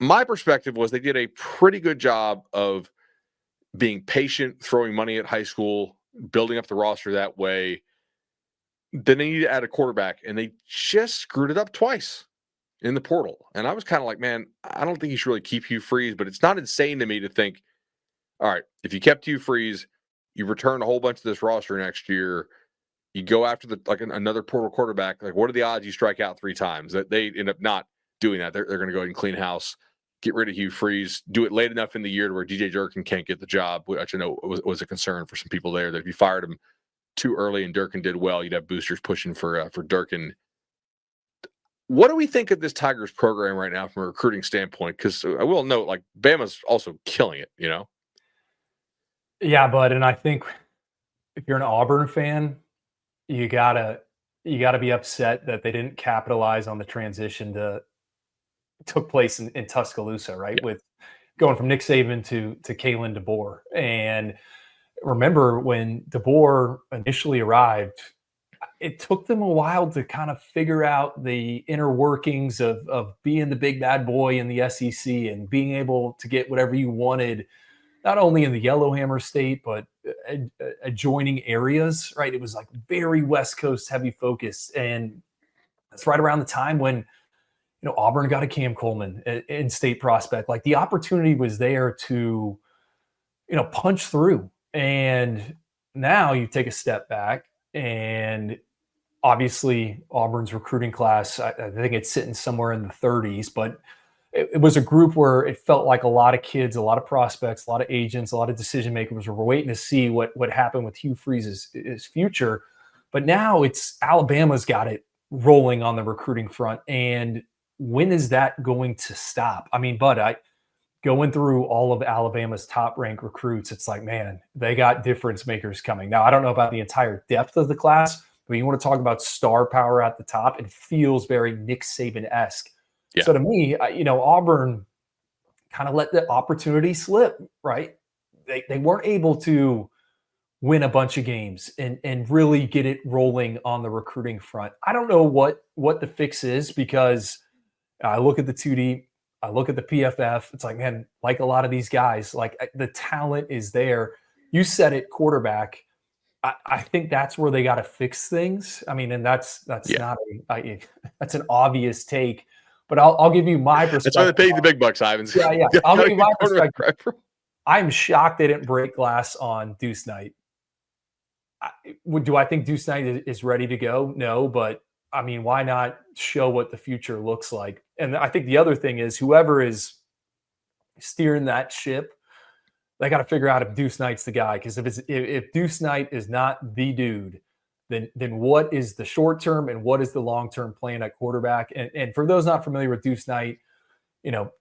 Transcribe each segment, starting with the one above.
my perspective was they did a pretty good job of being patient, throwing money at high school, building up the roster that way. Then they need to add a quarterback, and they just screwed it up twice in the portal. And I was kind of like, man, I don't think you should really keep Hugh Freeze, but it's not insane to me to think, all right, if you kept Hugh Freeze, you return a whole bunch of this roster next year, you go after another portal quarterback, like what are the odds you strike out 3 times? That they end up not doing that. They're going to go ahead and clean house, get rid of Hugh Freeze, do it late enough in the year to where DJ Durkin can't get the job, which I know was a concern for some people there, that if you fired him too early and Durkin did well, you'd have boosters pushing for Durkin. What do we think of this Tigers program right now from a recruiting standpoint? Because I will note, like, Bama's also killing it, Yeah, bud, and I think if you're an Auburn fan, you gotta be upset that they didn't capitalize on the transition took place in Tuscaloosa, right? Yeah. With going from Nick Saban to Kalen DeBoer. And remember when DeBoer initially arrived, it took them a while to kind of figure out the inner workings of being the big bad boy in the SEC and being able to get whatever you wanted, not only in the Yellowhammer State, but adjoining areas, right? It was like very West Coast heavy focus. And that's right around the time when, Auburn got a Cam Coleman in state prospect. Like the opportunity was there to, punch through. And now you take a step back, and obviously Auburn's recruiting class, I think it's sitting somewhere in the 30s, but it was a group where it felt like a lot of kids, a lot of prospects, a lot of agents, a lot of decision makers were waiting to see what happened with Hugh Freeze's his future. But now it's Alabama's got it rolling on the recruiting front. And when is that going to stop? I mean, Bud, going through all of Alabama's top ranked recruits, it's like, man, they got difference makers coming. Now, I don't know about the entire depth of the class, but you want to talk about star power at the top, it feels very Nick Saban-esque. Yeah. So to me, Auburn kind of let the opportunity slip, right? They weren't able to win a bunch of games and really get it rolling on the recruiting front. I don't know what the fix is, because I look at the 2D, I look at the PFF. It's like, man, like a lot of these guys, like the talent is there. You said it, quarterback. I think that's where they got to fix things. I mean, and that's not that's an obvious take, but I'll give you my perspective. That's why they paid the big bucks, Ivins. Yeah. I'll give you my perspective. I'm shocked they didn't break glass on Deuce Knight. Do I think Deuce Knight is ready to go? No, but I mean, why not show what the future looks like? And I think the other thing is, whoever is steering that ship, they got to figure out if Deuce Knight's the guy. Because if Deuce Knight is not the dude, then what is the short term and what is the long term plan at quarterback? And for those not familiar with Deuce Knight,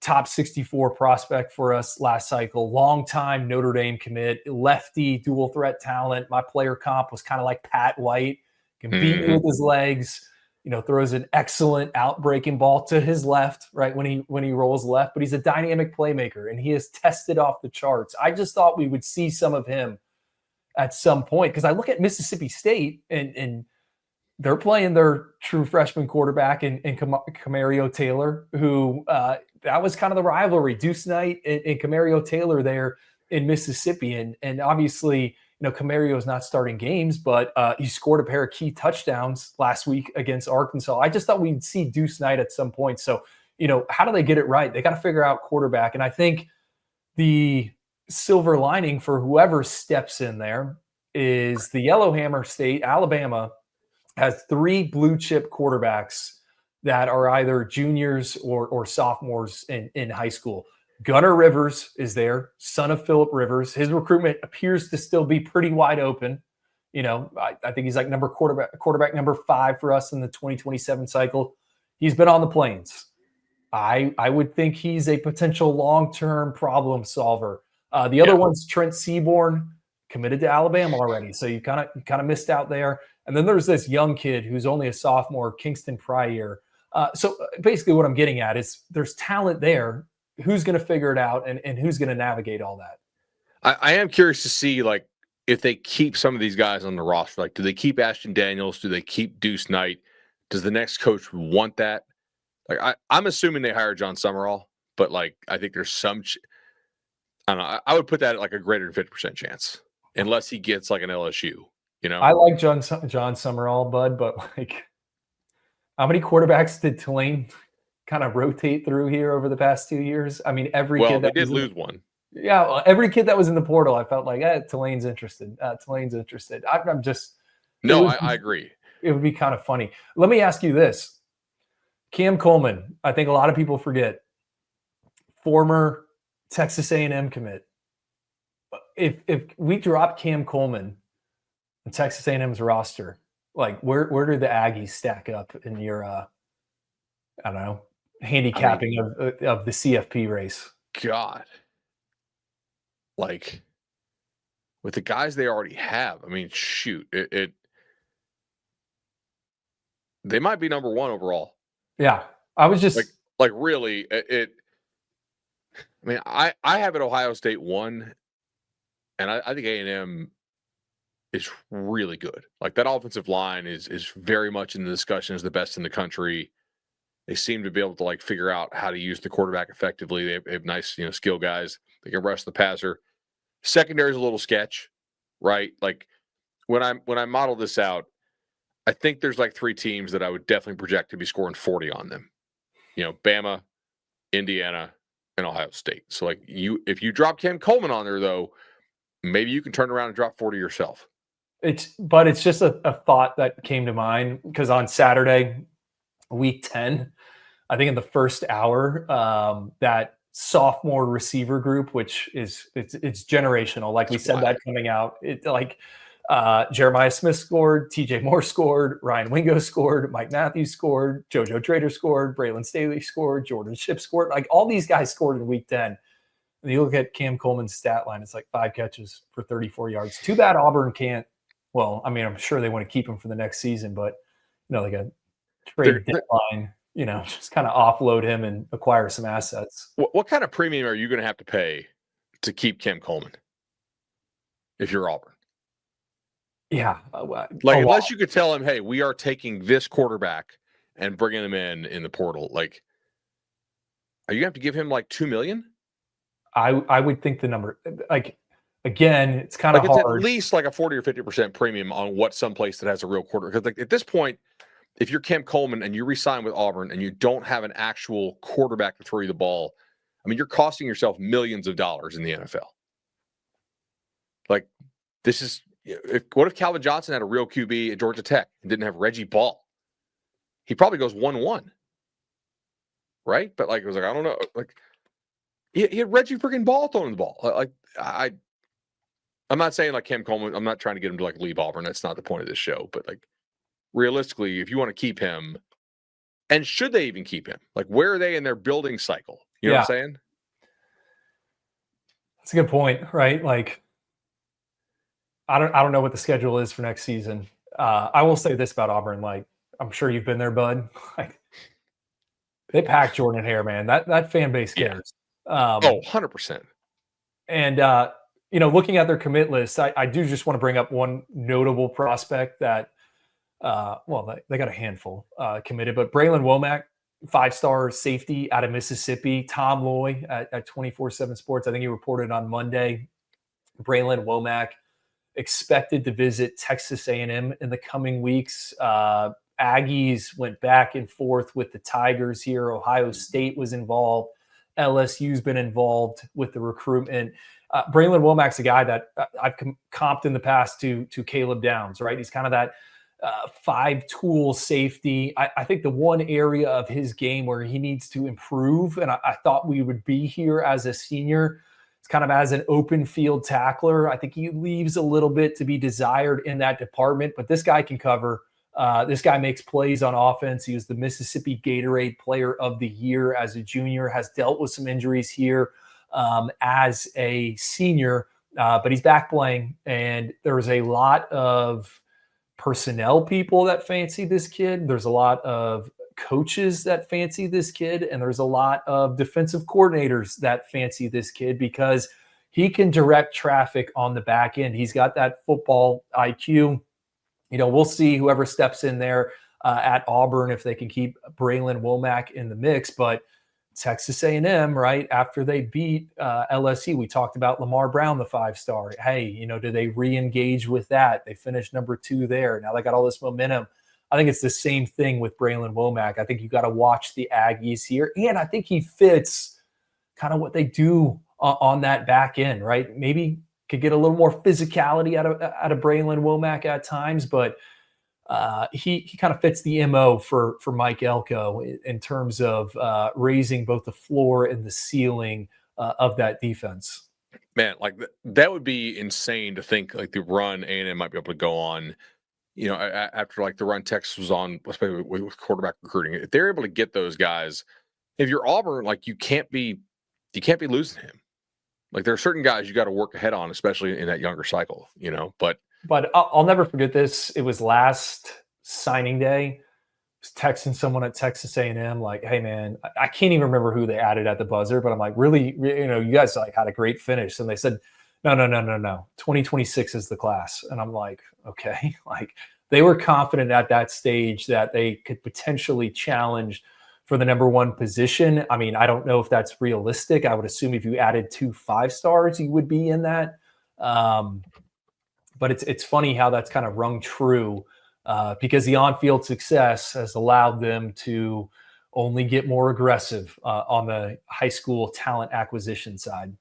top 64 prospect for us last cycle, long time Notre Dame commit, lefty, dual threat talent. My player comp was kind of like Pat White, can beat you with his legs. Throws an excellent out-breaking ball to his left, right, when he rolls left. But he's a dynamic playmaker, and he is tested off the charts. I just thought we would see some of him at some point, because I look at Mississippi State, and they're playing their true freshman quarterback in Camario Taylor, who that was kind of the rivalry, Deuce Knight and Camario Taylor there in Mississippi. And obviously, Camario is not starting games, but he scored a pair of key touchdowns last week against Arkansas. I just thought we'd see Deuce Knight at some point. So, how do they get it right? They got to figure out quarterback. And I think the silver lining for whoever steps in there is the Yellowhammer State, Alabama, has 3 blue chip quarterbacks that are either juniors or sophomores in high school. Gunnar Rivers is there, son of Phillip Rivers. His recruitment appears to still be pretty wide open. I think he's like quarterback number 5 for us in the 2027 cycle. He's been on the Plains. I would think he's a potential long-term problem solver. The other one's Trent Seaborn, committed to Alabama already. So you kind of missed out there. And then there's this young kid who's only a sophomore, Kingston Pryor. So basically what I'm getting at is there's talent there. Who's going to figure it out and who's going to navigate all that? I am curious to see, like, if they keep some of these guys on the roster. Like, do they keep Ashton Daniels? Do they keep Deuce Knight? Does the next coach want that? Like, I'm assuming they hire John Summerall, but like I think there's some. I don't know. I would put that at like a greater than 50% chance, unless he gets like an LSU. I like John Summerall, bud, but like, how many quarterbacks did Tulane kind of rotate through here over the past 2 years? I mean, Well, they did lose one. Yeah, every kid that was in the portal, I felt like, Tulane's interested. Tulane's interested. I'm just. No, I agree. It would be kind of funny. Let me ask you this: Cam Coleman. I think a lot of people forget. Former Texas A&M commit. If we drop Cam Coleman in Texas A&M's roster, like where do the Aggies stack up in your I don't know, handicapping of the CFP race? God, like with the guys they already have, I mean, shoot, they might be number one overall. Yeah, I was just like really I mean, I have it Ohio State 1, and I think A&M is really good. Like that offensive line is very much in the discussion as the best in the country. They seem to be able to like figure out how to use the quarterback effectively. They have nice, skill guys. They can rush the passer. Secondary is a little sketch, right? Like when I model this out, I think there's like 3 teams that I would definitely project to be scoring 40 on them. Bama, Indiana, and Ohio State. So like if you drop Cam Coleman on there though, maybe you can turn around and drop 40 yourself. It's just a thought that came to mind because on Saturday, week 10, I think in the first hour, that sophomore receiver group, which it's generational. Like we said, that coming out, Jeremiah Smith scored, TJ Moore scored, Ryan Wingo scored, Mike Matthews scored, JoJo Trader scored, Braylon Staley scored, Jordan Shipp scored. Like all these guys scored in week 10. And you look at Cam Coleman's stat line, it's like 5 catches for 34 yards. Too bad Auburn can't. Well, I mean, I'm sure they want to keep him for the next season, but like a trade deadline, just kind of offload him and acquire some assets. What kind of premium are you going to have to pay to keep Cam Coleman if you're Auburn? Yeah. Unless you could tell him, hey, we are taking this quarterback and bringing him in the portal. Like, are you going to have to give him like $2 million? I would think the number, like, again, it's kind of hard. It's hard. at least like a 40 or 50% premium on what someplace that has a real quarter. Because like at this point, if you're Cam Coleman and you re-sign with Auburn and you don't have an actual quarterback to throw you the ball, I mean, you're costing yourself millions of dollars in the NFL. Like, this is what if Calvin Johnson had a real QB at Georgia Tech and didn't have Reggie Ball? He probably goes 1-1, right? But like, it was like, I don't know, like he had Reggie freaking Ball throwing the ball. Like I'm not saying like Cam Coleman. I'm not trying to get him to like leave Auburn. That's not the point of this show. But like realistically, if you want to keep him, and should they even keep him? Like where are they in their building cycle? You know what I'm saying? That's a good point, right? Like I don't know what the schedule is for next season. I will say this about Auburn. Like I'm sure you've been there, bud. Like they pack Jordan Hare, man. That fan base cares. 100%. And looking at their commit list, I do just want to bring up one notable prospect that, they got a handful committed, but Braylon Womack, 5-star safety out of Mississippi. Tom Loy at 24/7 Sports, I think he reported on Monday. Braylon Womack expected to visit Texas A&M in the coming weeks. Aggies went back and forth with the Tigers here. Ohio State was involved. LSU's been involved with the recruitment. Braylon Womack's a guy that I've comped in the past to Caleb Downs, right? He's kind of that 5-tool safety. I think the one area of his game where he needs to improve, and I thought we would be here as a senior, it's kind of as an open field tackler. I think he leaves a little bit to be desired in that department, but this guy can cover. This guy makes plays on offense. He was the Mississippi Gatorade Player of the Year as a junior, has dealt with some injuries here as a senior, but he's back playing. And there's a lot of personnel people that fancy this kid. There's a lot of coaches that fancy this kid. And there's a lot of defensive coordinators that fancy this kid because he can direct traffic on the back end. He's got that football IQ. We'll see whoever steps in there at Auburn if they can keep Braylon Womack in the mix. But Texas A&M, right after they beat LSU, we talked about Lamar Brown, the 5-star. Hey, do they re-engage with that? They finished number 2 there. Now they got all this momentum. I think it's the same thing with Braylon Womack. I think you got to watch the Aggies here, and I think he fits kind of what they do on that back end, right? Maybe could get a little more physicality out of Braylon Womack at times, but he kind of fits the MO for Mike Elko in terms of raising both the floor and the ceiling of that defense. Man, like that would be insane to think like the run A&M might be able to go on. After like the run Texas was on, especially with quarterback recruiting, if they're able to get those guys, if you're Auburn, like you can't be losing him. Like there are certain guys you got to work ahead on, especially in that younger cycle. But I'll never forget this. It was last signing day. I was texting someone at Texas A&M like, "Hey man, I can't even remember who they added at the buzzer, but I'm like, really, you guys like had a great finish." And they said, "No. 2026 is the class." And I'm like, "Okay." Like they were confident at that stage that they could potentially challenge for the number 1 position. I mean, I don't know if that's realistic. I would assume if you added 2 5-stars, you would be in that. But it's funny how that's kind of rung true because the on-field success has allowed them to only get more aggressive on the high school talent acquisition side.